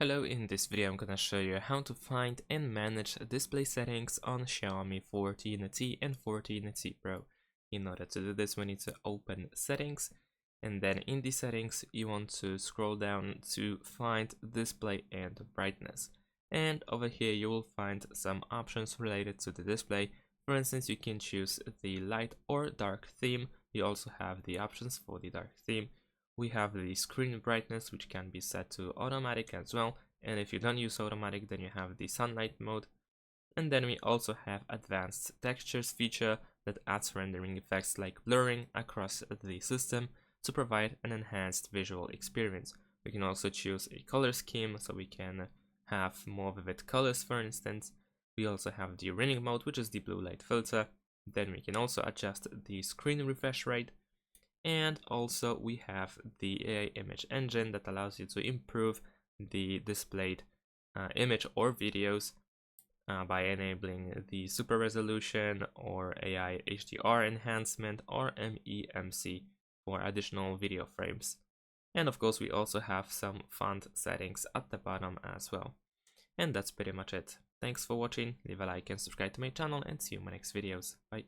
Hello, in this video I'm gonna show you how to find and manage display settings on Xiaomi 14T and 14T Pro. In order to do this, we need to open settings, and then in the settings you want to scroll down to find display and brightness. And over here you will find some options related to the display. For instance, you can choose the light or dark theme. You also have the options for the dark theme. We have the screen brightness, which can be set to automatic as well, and if you don't use automatic, then you have the sunlight mode. And then we also have advanced textures feature that adds rendering effects like blurring across the system to provide an enhanced visual experience. We can also choose a color scheme, so we can have more vivid colors, for instance. We also have the ring mode, which is the blue light filter. Then we can also adjust the screen refresh rate. And also we have the AI image engine that allows you to improve the displayed image or videos by enabling the super resolution or AI HDR enhancement or MEMC for additional video frames. And of course we also have some font settings at the bottom as well. And that's pretty much it. Thanks for watching, leave a like and subscribe to my channel, and see you in my next videos. Bye.